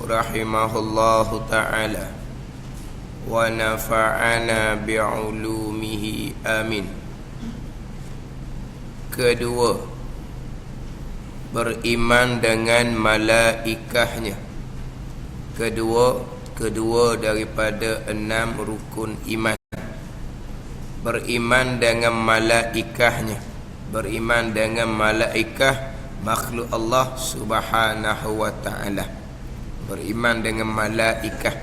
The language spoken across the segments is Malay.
rahimahullahu ta'ala wa nafa'ana bi'ulumihi amin. Kedua, beriman dengan malaikahnya. Kedua daripada 6 rukun iman. Beriman dengan malaikahnya. Beriman dengan malaikah makhluk Allah subhanahu wa ta'ala. Beriman dengan malaikah.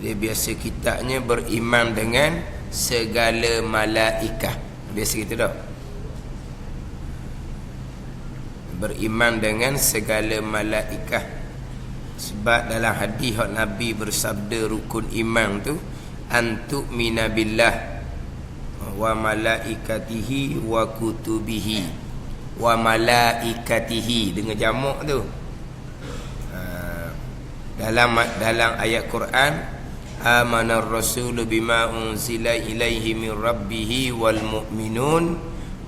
Dia biasa kitanya beriman dengan segala malaikah. Biasa gitu dah. Beriman dengan segala malaikah. Sebab dalam hadis Nabi bersabda rukun iman tu antu'mina billah wa malaikatihi wa kutubihi wa malaikatihi, dengan jamak tu. Dalam ayat Quran, amanar rasulu bima unzila ilaihi min rabbih wal mu'minun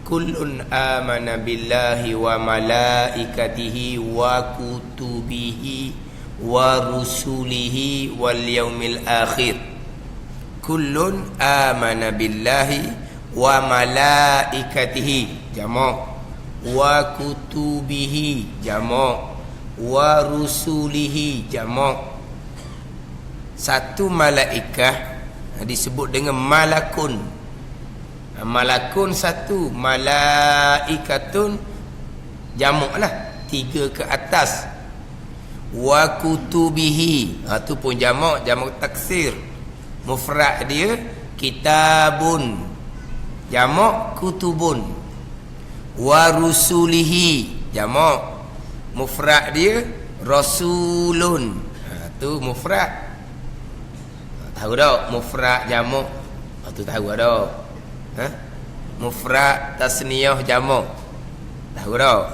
kullun amana billahi wa malaikatihi wa kutubihi wa rusulihi wal yaumil akhir. Kullun amana billahi wa malaikatihi jamak, wa kutubihi jamak, wa rusulihi jamak. Satu malaikah disebut dengan malakun. Malakun satu, malaikatun jamak lah, 3 ke atas. Wa kutubihi, tu pun jamak taksir. Mufrad dia kitabun, jamak kutubun. Wa rusulihi jamak, mufrad dia rasulun. Tu mufrad. Tahu tak mufrad jamak? Tu tahu tak? Mufrad tasniyah jamak tahu tak?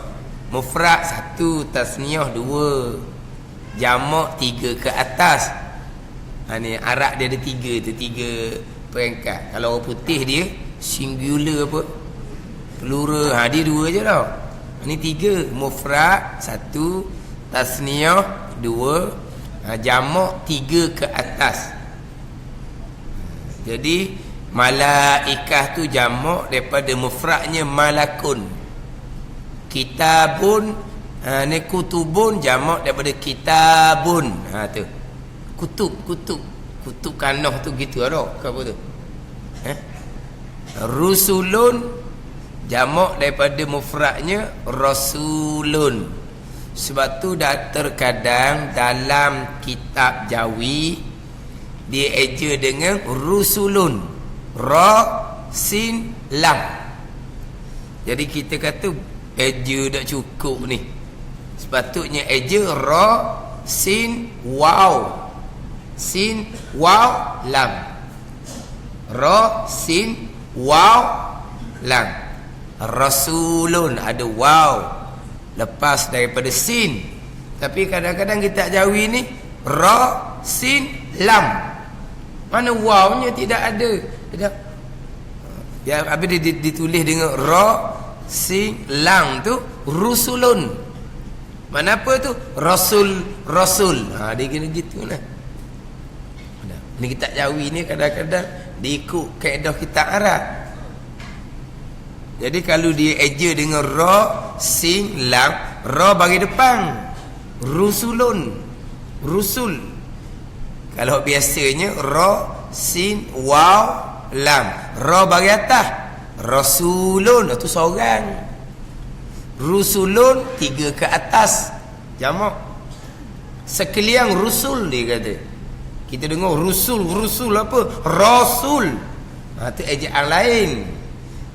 Mufrad 1, tasniyah 2, jamak 3 ke atas. Ni Arab dia ada 3 tu, 3 peringkat. Kalau orang putih dia singular apa, plural, dia 2 je tau. Ni 3, mufrad 1, tasniyah 2, jamak 3 ke atas. Jadi malaikah tu jamak daripada mufradnya malakun. Kitabun, ni kutubun jamak daripada kitabun. Tu kutub kanah tu gitu ada ke apa tu? Rusulun jamak daripada mufradnya rasulun. Sebab tu dah terkadang dalam kitab Jawi dia eja dengan rusulun, ra sin lam. Jadi kita kata eja tak cukup ni. Sepatutnya eja ra sin waw. Sin waw lam. Ra sin waw lam. Rasulun ada waw lepas daripada sin. Tapi kadang-kadang kita Jawi ni ra sin lam. Mana wawnya tidak ada. Ya, habis ditulis dengan ra sin lam tu rusulun. Mana apa tu? Rasul. Dia kena gitulah. Ni kitab Jawi ni kadang-kadang diikut kaedah kitab Arab. Jadi kalau dia eja dengan ra sin lam, ra bagi depan, rusulun, rusul. Kalau biasanya ra sin waw lam, ra bagi atas, rasulun itu seorang, rusulun 3 ke atas jamak. Sekalian rusul dia kata. Kita dengar rusul apa? Rasul. Itu ejaan lain.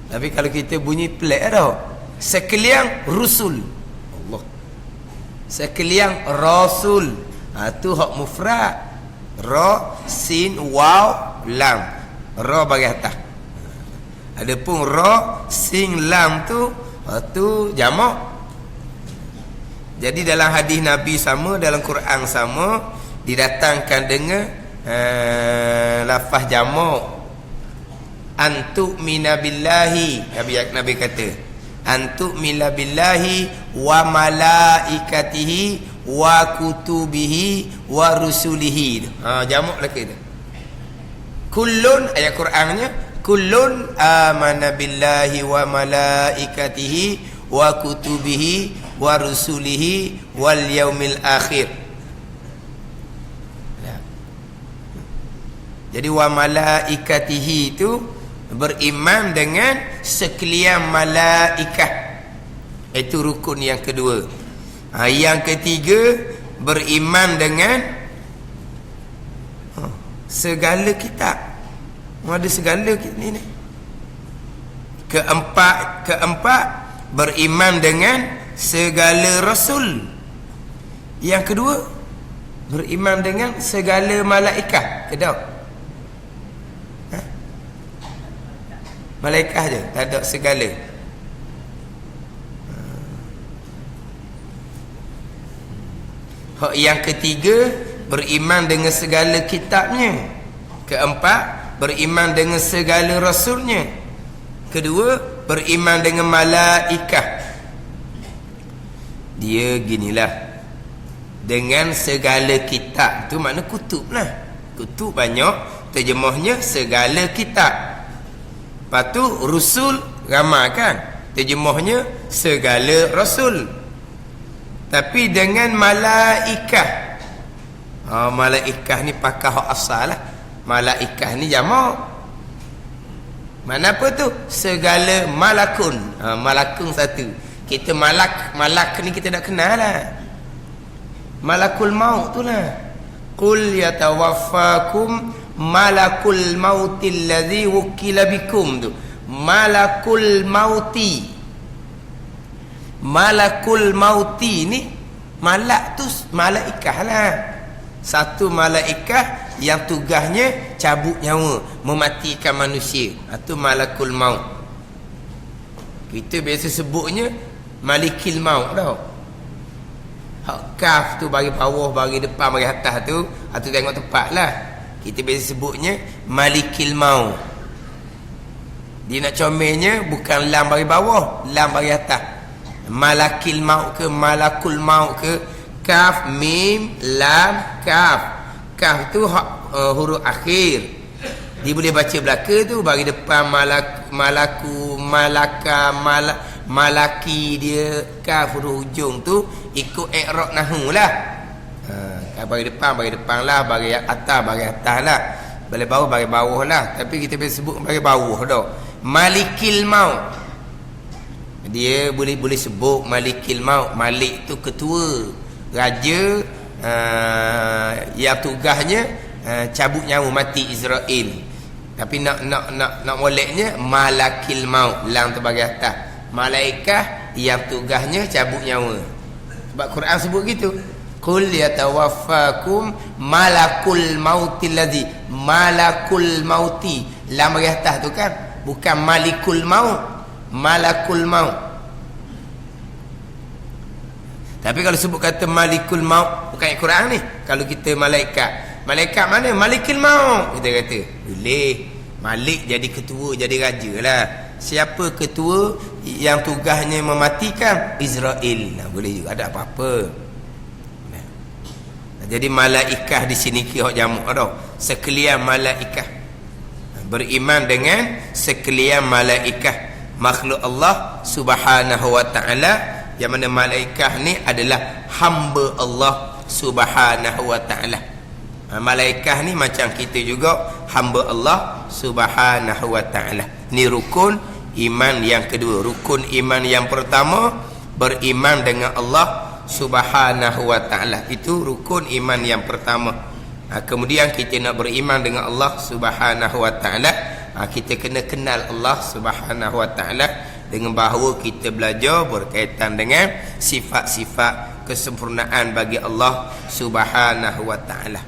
Tapi kalau kita bunyi pelik dah. Sekalian rusul. Allah. Sekalian rasul. Itu hak mufrad. Ra sin waw lam. Ra bagi atas. Adapun ra sin lam tu jamak. Jadi dalam hadis Nabi sama, dalam Quran sama, didatangkan dengan lafaz jamak. Antu'mina billahi, Nabi kata antu'mina billahi wa malaikatihi wa kutubihi wa rusulihi. Jamak lagi tu. Kullun, ayat Qurannya, kullun amana billahi wa malaikatihi wa kutubihi wa rusulihi wal yaumil akhir. Jadi wa malaikatihi itu beriman dengan sekalian malaikat. Itu rukun yang kedua. Yang ketiga, beriman dengan segala kitab. Ada segala ni. Keempat, beriman dengan segala rasul. Yang kedua, beriman dengan segala malaikat. Kedua, malaikat je, tak ada segala. Yang ketiga, beriman dengan segala kitabnya. Keempat, beriman dengan segala rasulnya. Kedua, beriman dengan malaikat. Dia ginilah, dengan segala kitab tu makna kutub lah. Kutub banyak, terjemahnya segala kitab. Lepas tu rusul ramai kan, terjemahnya segala rasul. Tapi dengan malaikat, malaikat ni pakai hak asal lah. Malaikat ni jamak. Mana apa tu? Segala malakun. Malakun satu. Kita malak ni kita dah kenal lah. Malakul maut tu lah. Qul yatawaffakum malakul mautil ladzi wukila bikum tu. Malakul mauti. Malakul mauti ni, malak tu malaikat lah. Satu malaikat yang tugasnya cabut nyawa, mematikan manusia. Itu malakul maut. Kita biasa sebutnya malikil maut tau. Hak kaf tu bagi bawah, bagi depan, bagi atas tu, itu tengok tempat lah. Kita biasa sebutnya malikil maut. Dia nak comelnya bukan lam bagi bawah, lam bagi atas. Malakil maut ke malakul maut ke, kaf mim lam kaf. Kaf tu huruf akhir. Dia boleh baca belaka tu, bagi depan malaku, malaka, malaki, dia kaf huruf hujung tu ikut i'rab nahwu lah. Bagi depan lah, bagi atas lah, bagi bawah lah. Tapi kita boleh sebut bagi bawah dah. Malikil maut, dia boleh sebut malikil maut. Malik tu ketua, raja, yang tugasnya cabut nyawa, mati Israel. Tapi nak moleknya malakil maut, lam tu bagi atas. Malaikat yang tugasnya cabut nyawa. Sebab Quran sebut gitu. Qul yatawaffakum malakul mautil ladzi, malakul mauti, lam bagi atas tu kan, bukan malikul maut, malakul maut. Tapi kalau sebut kata malikul maut, bukan Quran ni. Kalau kita malaikat mana? Malikul maut. Kita kata boleh. Malik jadi ketua, jadi raja lah. Siapa ketua yang tugasnya mematikan? Israel. Boleh juga, ada apa-apa. Jadi malaikat di sini kira jamak dah. Sekalian malaikat. Beriman dengan sekalian malaikat makhluk Allah Subhanahu wa taala, yang mana malaikat ni adalah hamba Allah Subhanahu wa taala. Malaikat ni macam kita juga, hamba Allah Subhanahu wa taala. Ni rukun iman yang kedua. Rukun iman yang pertama, beriman dengan Allah Subhanahu wa taala. Itu rukun iman yang pertama. Kemudian kita nak beriman dengan Allah Subhanahu wa taala, kita kena kenal Allah Subhanahu wa taala dengan bahawa kita belajar berkaitan dengan sifat-sifat kesempurnaan bagi Allah Subhanahu wa taala.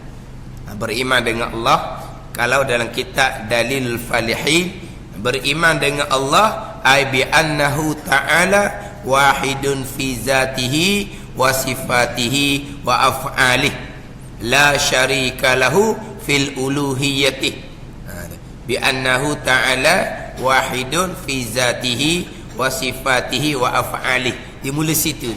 Beriman dengan Allah, kalau dalam kitab Dalil Falihin, beriman dengan Allah ay bi annahu ta'ala wahidun fi zatihi wa sifatihi wa af'alih, la syarika lahu fil uluhiyyati. Bi annahu ta'ala wahidun fi zatihi wa sifatihi wa af'alih. Dia mula situ.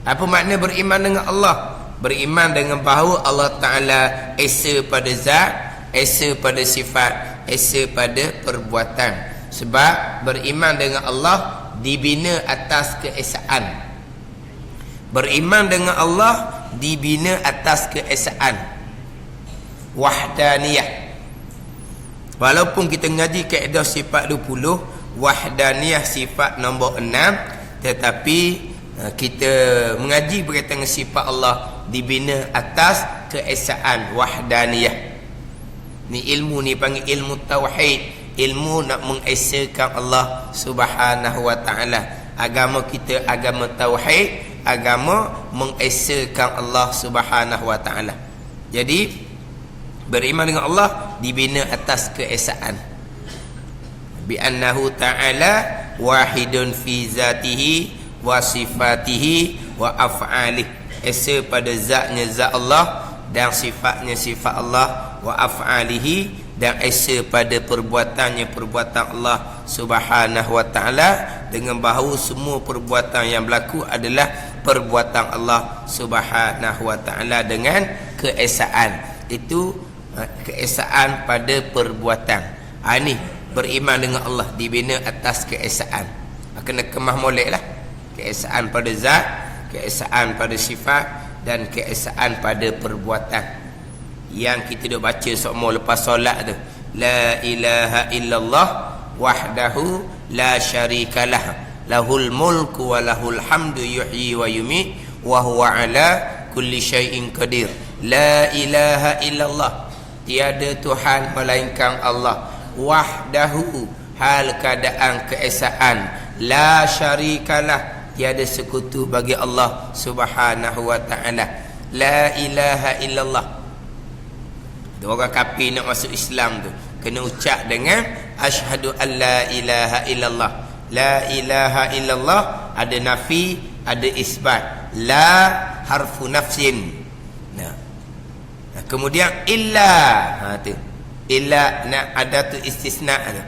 Apa makna beriman dengan Allah? Beriman dengan bahawa Allah Ta'ala esa pada zat, esa pada sifat, esa pada perbuatan. Sebab beriman dengan Allah dibina atas keesaan. Beriman dengan Allah dibina atas keesaan. Wahdaniyah. Walaupun kita ngaji kaedah sifat 20, wahdaniyah sifat nombor 6, tetapi kita mengaji berkaitan dengan sifat Allah dibina atas keesaan wahdaniyah. Ni ilmu ni panggil ilmu tauhid, ilmu nak mengesakan Allah Subhanahu wa taala. Agama kita agama tauhid, agama mengesakan Allah Subhanahu wa taala. Jadi beriman dengan Allah dibina atas keesaan. Bi annahu ta'ala wahidun fi zatihi wa sifatihi wa af'alih. Esa pada zatnya zat Allah dan sifatnya sifat Allah, wa af'alihi, dan esa pada perbuatannya perbuatan Allah Subhanahu wa taala, dengan bahawa semua perbuatan yang berlaku adalah perbuatan Allah Subhanahu wa taala dengan keesaan. Itu keesaan pada perbuatan. Ini beriman dengan Allah dibina atas keesaan. Kena kemah molek lah. Keesaan pada zat, keesaan pada sifat, dan keesaan pada perbuatan. Yang kita duk baca semua lepas solat tu, la ilaha illallah wahdahu la syarikalah, lahul mulku wa lahul hamdu yuhyi wa yumiit wa huwa ala kulli syai'in qadir. La ilaha illallah, tiada Tuhan melainkan Allah, wahdahu, hal keadaan keesaan, la syarikalah, tiada sekutu bagi Allah Subhanahu wa taala. La ilaha illallah. Orang kafir nak masuk Islam tu kena ucap dengan asyhadu an la ilaha illallah. La ilaha illallah ada nafi, ada isbat. La harfu nafsin. Nah. Kemudian illa, tu. Illa nak ada tu istisna tu.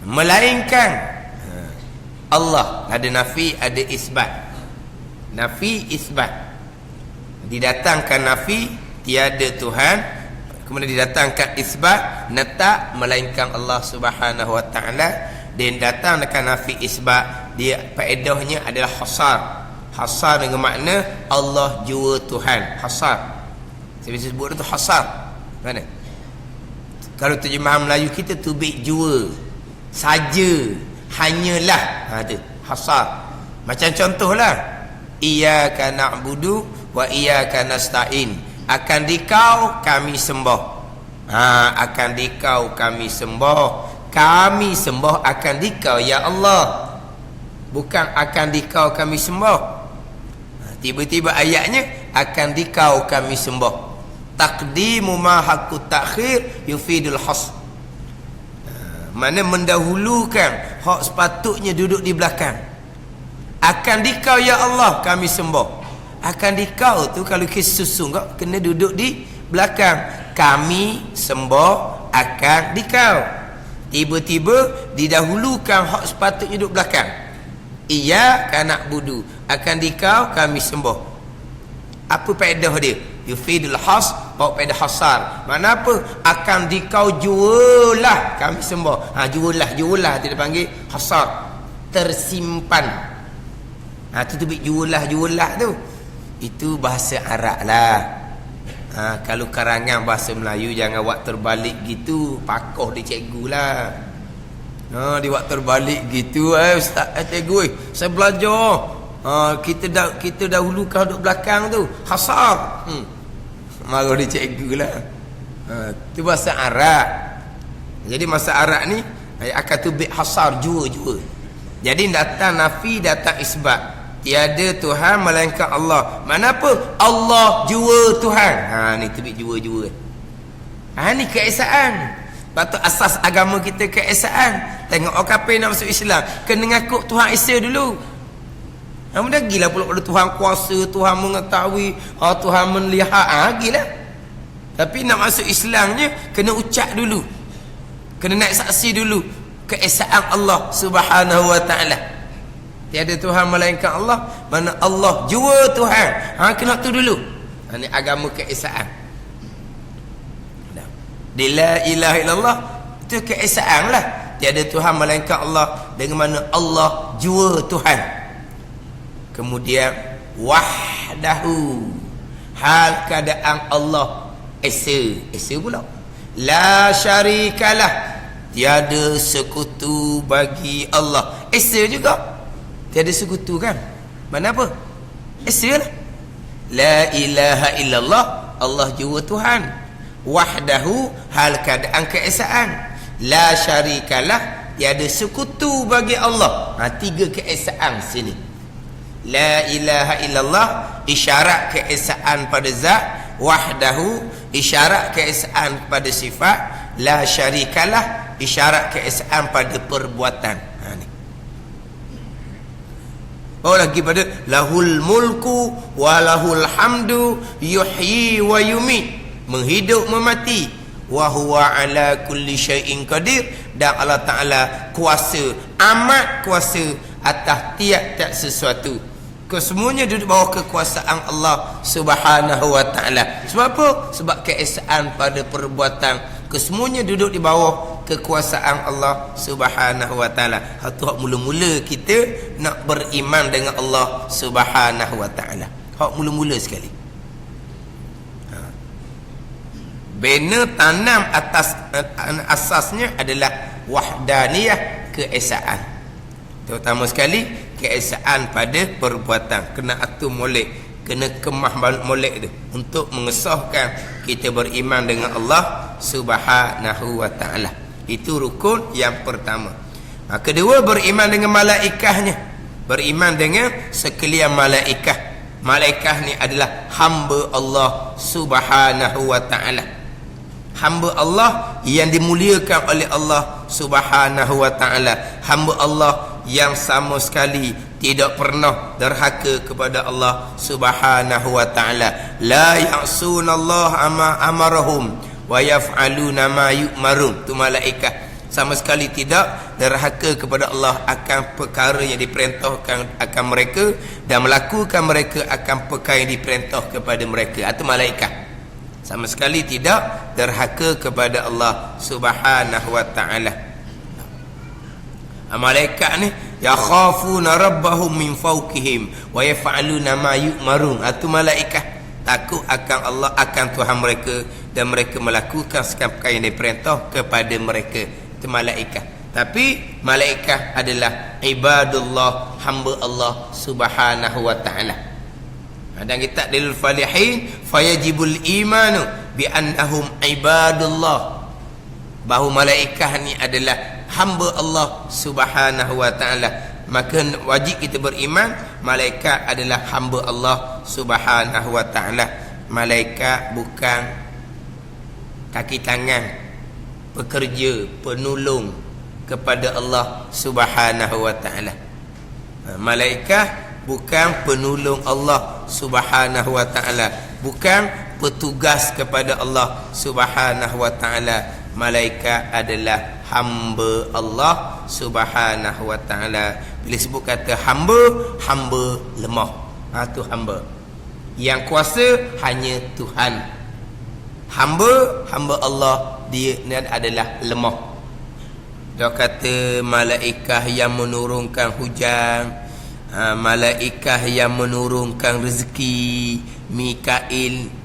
Melainkan Allah, ada nafi, ada isbat. Nafi, isbat. Didatangkan nafi, tiada Tuhan. Kemudian didatangkan isbat, netak, melainkan Allah Subhanahu wa taala. Dan datang dengan nafi isbat, dia faedahnya adalah hasar. Hasar dengan makna Allah jua Tuhan. Hasar. Saya biasa sebut itu hasar. Mana? Kalau terjemahan Melayu kita tubik jua. Saja, hanyalah, tu hasar. Macam contohlah, iyyaka na'budu wa iyyaka nasta'in, akan dikau kami sembah. Akan dikau kami sembah. Kami sembah akan dikau ya Allah, bukan akan dikau kami sembah. Tiba-tiba ayatnya akan dikau kami sembah. Taqdimu ma haqqut ta'khir yufidul hasr. Mana mendahulukan hak sepatutnya duduk di belakang. Akan dikau ya Allah kami sembah. Akan dikau tu kalau kes susun kena duduk di belakang. Kami sembah akan dikau. Tiba-tiba didahulukan hak sepatutnya duduk belakang. Iyyaka na'budu, akan dikau kami sembah. Apa faedah dia? Yufidul has, bawa faedah hasar. Mana apa? Akan dikau jualah kami sembah. Jualah dia panggil hasar. Tersimpan. Tu tubik jualah tu. Itu bahasa Arab lah. Kalau karangan bahasa Melayu jangan buat terbalik gitu. Pakoh dia cikgu lah. Dia buat terbalik gitu. Ustaz, cikgu, saya belajar. Kita dahulukan duduk belakang tu. Hasar. Marah dia cikgu lah. Itu bahasa Arab. Jadi bahasa Arab ni akan tubik hasar, jua. Jadi datang nafi, datang isbat. Tiada Tuhan melainkan Allah. Mana apa? Allah jua Tuhan. Ni tubik jua. Ni keesaan. Patut asas agama kita keesaan. Tengok orang kafir nak masuk Islam, kena ngaku Tuhan Esa dulu. Dah gila pula pada Tuhan kuasa, Tuhan mengetahui, Tuhan melihat. Gila. Tapi nak masuk Islamnya kena ucap dulu. Kena naik saksi dulu keesaan Allah Subhanahu wa taala. Tiada Tuhan melainkan Allah. Mana Allah jua Tuhan. Kena tu dulu. Ini agama keesaan. Di la ilaha illallah itu keesaan lah. Tiada Tuhan melainkan Allah. Dengan mana Allah jua Tuhan. Kemudian wahdahu, hal keadaan Allah esa pula. La syarikalah, tiada sekutu bagi Allah. Esa juga. Tiada sekutu kan? Mana apa? Esa lah. La ilaha illallah, Allah jua Tuhan. Wahdahu, hal keadaan keesaan. La syarikalah, tiada sekutu bagi Allah. Tiga keesaan sini. La ilaha illallah, isyarat keesaan pada zat. Wahdahu, isyarat keesaan pada sifat. La syarikalah, isyarat keesaan pada perbuatan. Ni. Lagi pada lahul mulku wa lahul hamdu yuhyi wa yumit, menghidup memati, wa huwa ala kulli syai'in qadir, dan Allah Ta'ala kuasa, amat kuasa atas tiap-tiap sesuatu. Kesemuanya duduk bawah kekuasaan Allah Subhanahu wa Ta'ala. Sebab apa? Sebab keesaan pada perbuatan. Kesemuanya duduk di bawah kekuasaan Allah Subhanahu wa Ta'ala. Hak mula-mula kita nak beriman dengan Allah Subhanahu wa Ta'ala. Hak mula-mula sekali. Bina tanam atas asasnya adalah wahdaniyah, keesaan. Terutama sekali keesaan pada perbuatan. Kena atur molek, kena kemah molek tu untuk mengesahkan kita beriman dengan Allah Subhanahu wa Ta'ala. Itu rukun yang pertama. Kedua, beriman dengan malaikahnya. Beriman dengan sekalian malaikah. Malaikah ni adalah hamba Allah Subhanahu wa Ta'ala. Hamba Allah yang dimuliakan oleh Allah Subhanahu wa Ta'ala. Hamba Allah yang sama sekali tidak pernah derhaka kepada Allah Subhanahu wa Ta'ala. La ya'sunallaha ma amarahum wa yaf'aluna ma yu'marun. Tu malaikat sama sekali tidak derhaka kepada Allah akan perkara yang diperintahkan akan mereka, dan melakukan mereka akan perkara yang diperintah kepada mereka. Itu malaikat sama sekali tidak derhaka kepada Allah Subhanahu wa Ta'ala. Malaikat ni yakhafuna rabbahum min fawqihim wa yaf'aluna ma yu'marun. Itu malaikat takut akan Allah, akan Tuhan mereka, dan mereka melakukan segala perkara yang diperintah kepada mereka. Itu malaikat. Tapi malaikat adalah ibadullah, hamba Allah Subhanahu wa Ta'ala. Dan kita dalil falihin fayajibul imanu bi annahum ibadullah, bahawa malaikat ni adalah hamba Allah Subhanahu wa Ta'ala. Maka wajib kita beriman malaikat adalah hamba Allah Subhanahu wa Ta'ala. Malaikat bukan kaki tangan pekerja, penolong kepada Allah Subhanahu wa Ta'ala. Malaikat bukan penolong Allah Subhanahu wa Ta'ala, bukan petugas kepada Allah Subhanahu wa Ta'ala. Malaikat adalah hamba Allah Subhanahu wa Ta'ala. Bila sebut kata hamba, hamba lemah. Itu hamba. Yang kuasa hanya Tuhan. Hamba Allah, dia adalah lemah. Dia kata malaikat yang menurunkan hujan, malaikat yang menurunkan rezeki, Mikail.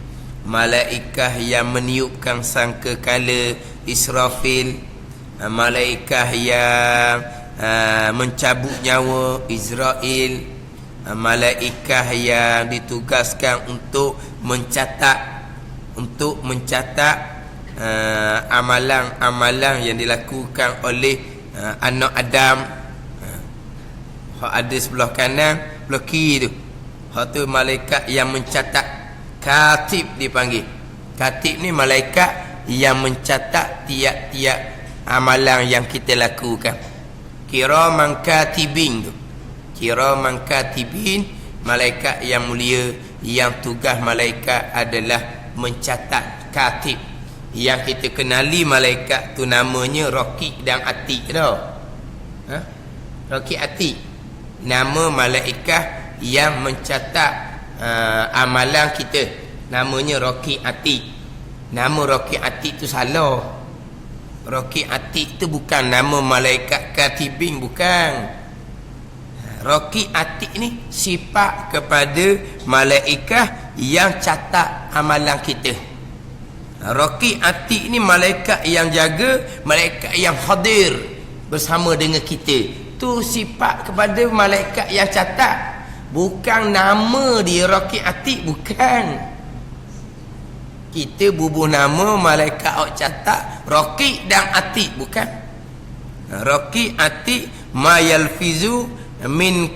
Malaikat yang meniupkan sangkakala, Israfil. Malaikat yang mencabut nyawa, Israel. Malaikat yang ditugaskan untuk mencatat amalan-amalan yang dilakukan oleh anak Adam. Hak ada sebelah kanan, sebelah kiri tu. Hak tu malaikat yang mencatat. Katib dipanggil. Katib ni malaikat yang mencatat tiap-tiap amalan yang kita lakukan. Kiraman katibin tu. Kiraman katibin, malaikat yang mulia, yang tugas malaikat adalah mencatat. Katib yang kita kenali malaikat tu namanya Raqib dan Atid tau. Raqib Atid. nama malaikat yang mencatat amalan kita, namanya Raqib Atid. Nama Raqib Atid tu salah. Raqib Atid tu bukan nama malaikat katibin, bukan. Raqib Atid ni sifat kepada malaikat yang catat amalan kita. Raqib Atid ni malaikat yang jaga, malaikat yang hadir bersama dengan kita. Tu sifat kepada malaikat yang catat, bukan nama dia Raqib Atid, bukan. Kita bubuh nama malaikat awak catat Raqib dan Atid, bukan. Raqib Atid ma yalfizu min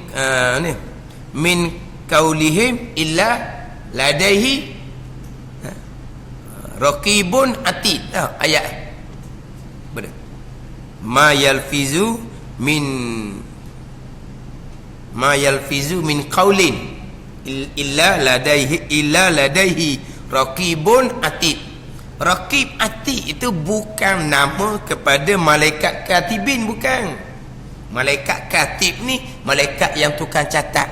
qaulihim illa ladaihi Raqibun Atid. Ayat betul. Ma yalfizu min qaulin illa ladaihi Raqibun Atid. Raqib Atid itu bukan nama kepada malaikat katibin, bukan. Malaikat katib ni malaikat yang tukang catat.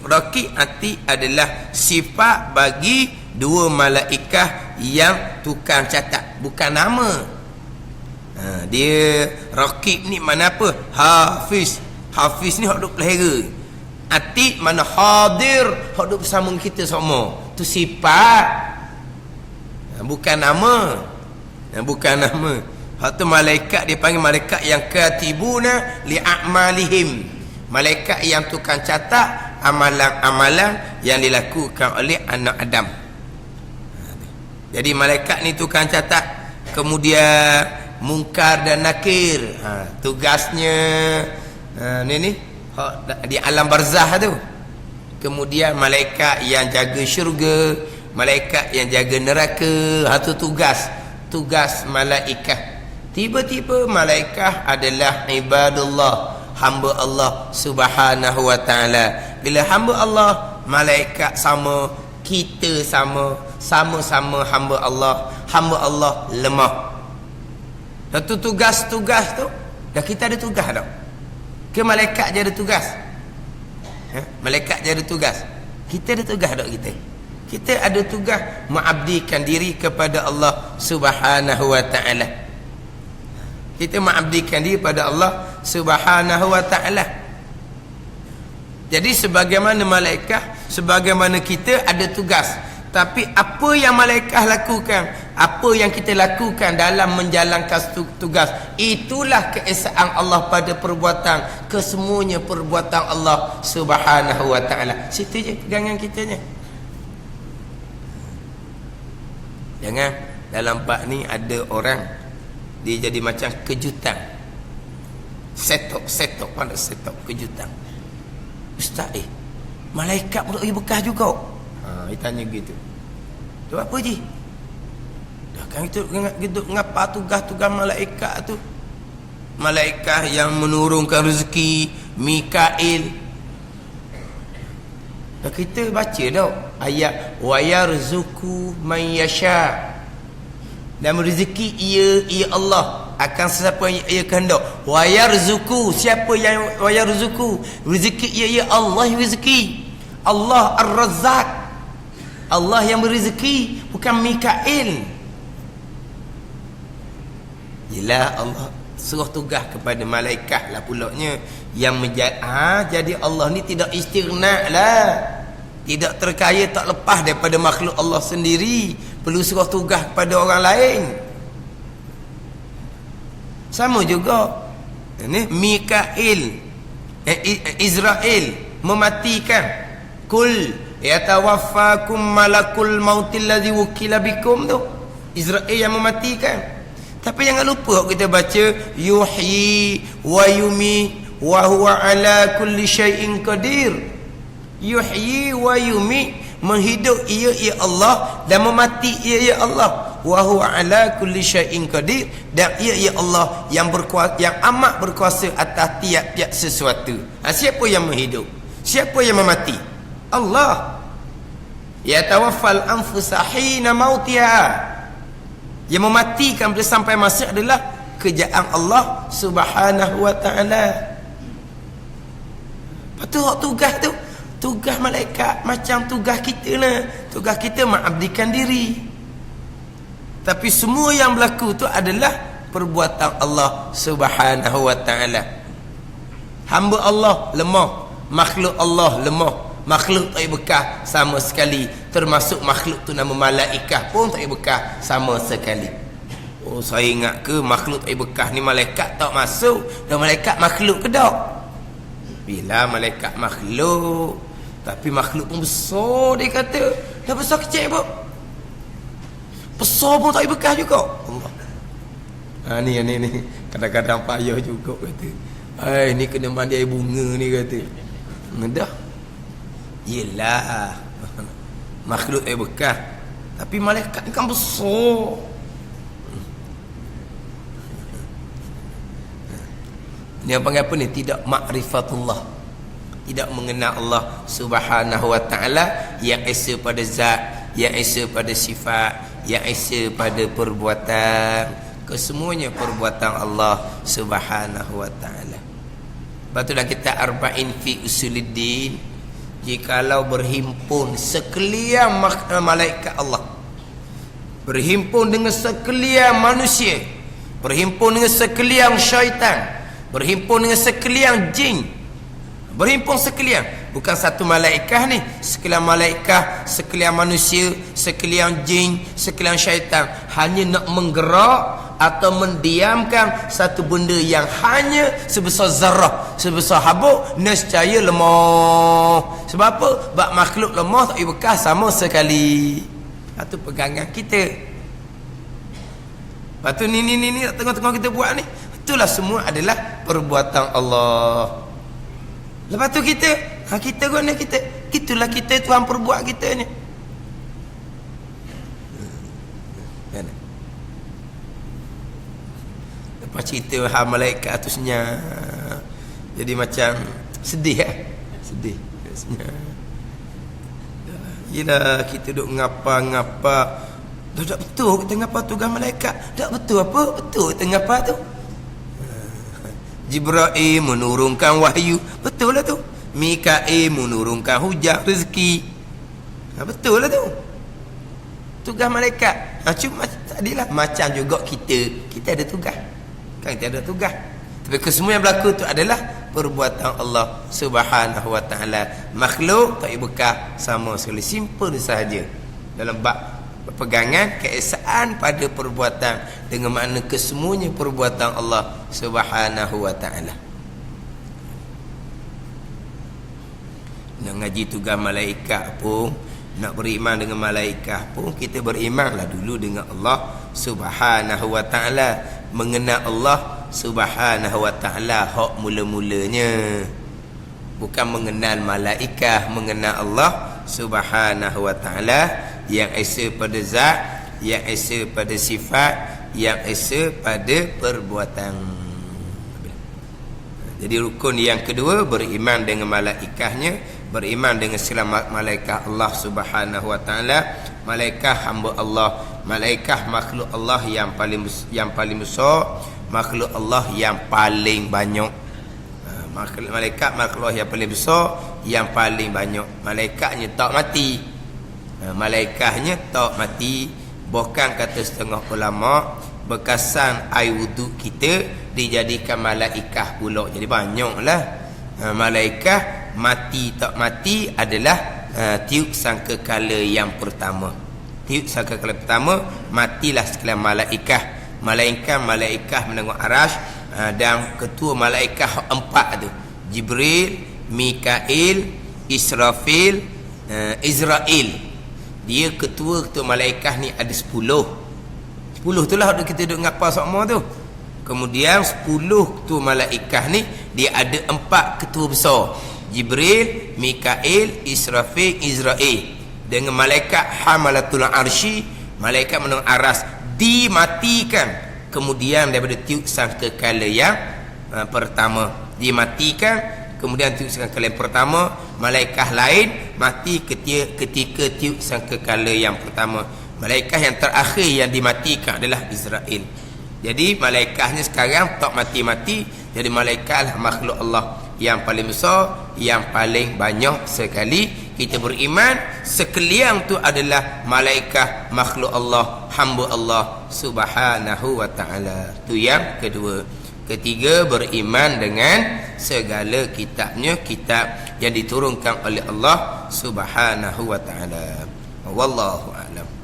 Raqib Atid adalah sifat bagi dua malaikat yang tukang catat, bukan nama. Dia Raqib ni mana apa? Hafiz. Hafiz ni hak duk pelihara. Atid mana hadir, hak duk bersama kita semua. Tu sifat, bukan nama. Bukan nama. Hak tu malaikat dia panggil malaikat yang katibuna li'amalihim. Malaikat yang tukang catat amalan-amalan yang dilakukan oleh anak Adam. Jadi malaikat ni tukang catat. Kemudian Munkar dan Nakir, tugasnya ni di alam barzah tu. Kemudian malaikat yang jaga syurga, malaikat yang jaga neraka. Tu tugas malaikat. Tiba-tiba malaikat adalah ibadullah, hamba Allah Subhanahu wa taala. Bila hamba Allah, malaikat sama, kita sama, sama-sama hamba Allah. Hamba Allah lemah. Satu tugas-tugas tu, dah kita ada tugas tak? Ke malaikat je ada tugas? Malaikat je ada tugas. Kita ada tugas tak kita? Kita ada tugas mengabdikan diri kepada Allah Subhanahu wa taala. Kita mengabdikan diri pada Allah Subhanahu wa taala. Jadi sebagaimana malaikat, sebagaimana kita ada tugas. Tapi apa yang malaikat lakukan, apa yang kita lakukan dalam menjalankan tugas, itulah keesaan Allah pada perbuatan. Kesemuanya perbuatan Allah Subhanahu wa taala. Situ je pegangan kitanya. Jangan dalam bab ni ada orang dia jadi macam kejutan. Setok pada setok kejutan. Ustaz, malaikat pun bekas juga. Dia tanya gitu. Tu apa je? Dah kan itu ngapa tugas-tugas malaikat tu? Malaikat yang menurunkan rezeki, Mikail. Dah kita baca dah ayat wa yarzuqu man yasha. Dan rezeki ia Allah akan sesiapa yang ia kehendak. Wa yarzuqu, siapa yang wa yarzuqu? Rezeki ia Allah yang rezeki. Allah Ar-Razzaq. Allah yang berizeki, bukan Mikail. Yelah, Allah suruh tugas kepada malaikat lah pulaknya yang jadi Allah ni tidak istirna lah, tidak terkaya, tak lepas daripada makhluk Allah sendiri, perlu suruh tugas kepada orang lain. Sama juga ini Mikail, Israel mematikan. Kul yatawaffakum malakul mautil ladzi wukila bikum tu, Israel yang mematikan. Tapi jangan lupa kita baca yuhyi wa yumi wa huwa ala kulli syai'in qadir. Yuhyi wa yumi, menghidup ia Allah, dan memati ia Allah. Wa huwa ala kulli syai'in qadir, dan ia Allah yang berkuasa, yang amat berkuasa atas tiap-tiap sesuatu. Siapa yang menghidup? Siapa yang memati? Allah. Yatawaffal anfusa hina mautiha. Yang mematikan bila sampai masa adalah kerjaan Allah Subhanahu wa taala. tu tugas malaikat macam tugas kita lah. Tugas kita mengabdikan diri. Tapi semua yang berlaku tu adalah perbuatan Allah Subhanahu wa taala. Hamba Allah lemah, makhluk Allah lemah, makhluk tak bekas sama sekali, termasuk makhluk tu nama malaikat pun tak bekas sama sekali. Oh, saya ingat ke makhluk tak bekas ni malaikat tak masuk, dan malaikat makhluk ke tak? Bila malaikat makhluk, tapi makhluk pun besar, dia kata. Dah besar kecil pun, besar pun tak bekas juga. Allah. Ni kadang-kadang payah juga kata. Ni kena mandi air bunga ni kata. Dah. Yelah. Makhluk tak bekas, tapi malaikat ni kan besar. Dia panggil apa ni? Tidak ma'rifatullah, tidak mengenal Allah Subhanahu wa taala yang esa pada zat, yang esa pada sifat, yang esa pada perbuatan. Kesemuanya perbuatan Allah Subhanahu wa taala. Lepas tu dalam kitab Arba'in fi Usuluddin, jikalau berhimpun sekalian malaikat Allah, berhimpun dengan sekalian manusia, berhimpun dengan sekalian syaitan, berhimpun dengan sekalian jin, berhimpun sekalian, bukan satu malaikat ni, sekalian malaikat, sekalian manusia, sekalian jin, sekalian syaitan, hanya nak menggerak atau mendiamkan satu benda yang hanya sebesar zarah, sebesar habuk, nescaya lemah. Sebab apa? Sebab makhluk lemah tak bekas sama sekali. Itu pegangan kita. Lepas tu ni tengah-tengah kita buat ni, itulah semua adalah perbuatan Allah. Lepas tu kita guna kita, itulah kita Tuhan perbuat kita ni. Lepas cerita hal malaikat tu senyap, jadi macam sedih sedih senyap. Yelah, kita duk ngapa-ngapa, tak betul kita ngapa tugas malaikat, tak betul apa? Betul kita ngapa tu. Jibril menurunkan wahyu, betul lah tu. Mikail menurunkan hujan rezeki, betul lah tu. Tugas malaikat. Cuma tadilah macam juga kita ada tugas. Kan kita ada tugas. Tapi kesemua yang berlaku tu adalah perbuatan Allah Subhanahu wa taala. Makhluk tak bekas sama sekali. Simple sahaja. Dalam bab pegangan keesaan pada perbuatan, dengan makna kesemuanya perbuatan Allah Subhanahu wa taala. Nak ngaji tugas malaikat pun, nak beriman dengan malaikat pun, kita berimanlah dulu dengan Allah Subhanahu wa taala. Mengenal Allah Subhanahu wa taala hak mula-mulanya, bukan mengenal malaikat. Mengenal Allah Subhanahu wa taala yang esa pada zat, yang esa pada sifat, yang esa pada perbuatan. Jadi rukun yang kedua, beriman dengan malaikatnya, beriman dengan segala malaikat Allah Subhanahu wa taala. Malaikat hamba Allah, malaikat makhluk Allah yang paling besar, makhluk Allah yang paling banyak. Malaikat makhluk Allah yang paling besar, yang paling banyak. Malaikatnya tak mati. Malaikatnya tak mati. Bahkan kata setengah ulama, bekasan air wuduk kita dijadikan malaikat pula. Jadi banyaklah. Malaikat mati tak mati adalah tiup sangkakala yang pertama. Tiup sangkakala pertama, matilah sekalian malaikat. Malaikat menengok arash, dan ketua malaikat empat tu, Jibril, Mikail, Israfil, Israel. Dia ketua malaikat ni ada 10 tu lah kita duk ngapa sama tu. Kemudian 10 ketua malaikat ni dia ada 4 ketua besar, Jibril, Mikail, Israfil, Israel. Dengan malaikat hamalatul arsy, malaikat menengok aras, dimatikan. Kemudian daripada tiup sangkakala yang pertama dimatikan. Kemudian tiup sangkakala yang pertama, malaikat lain mati ketika tiup sangkakala yang pertama. Malaikat yang terakhir yang dimatikan adalah Israel. Jadi malaikatnya sekarang tak mati-mati, jadi malaikatlah makhluk Allah yang paling besar, yang paling banyak sekali. Kita beriman sekalian tu adalah malaikat, makhluk Allah, hamba Allah subhanahu wa ta'ala. Tu yang kedua. Ketiga, beriman dengan segala kitabnya, kitab yang diturunkan oleh Allah subhanahu wa ta'ala. Wallahu a'lam.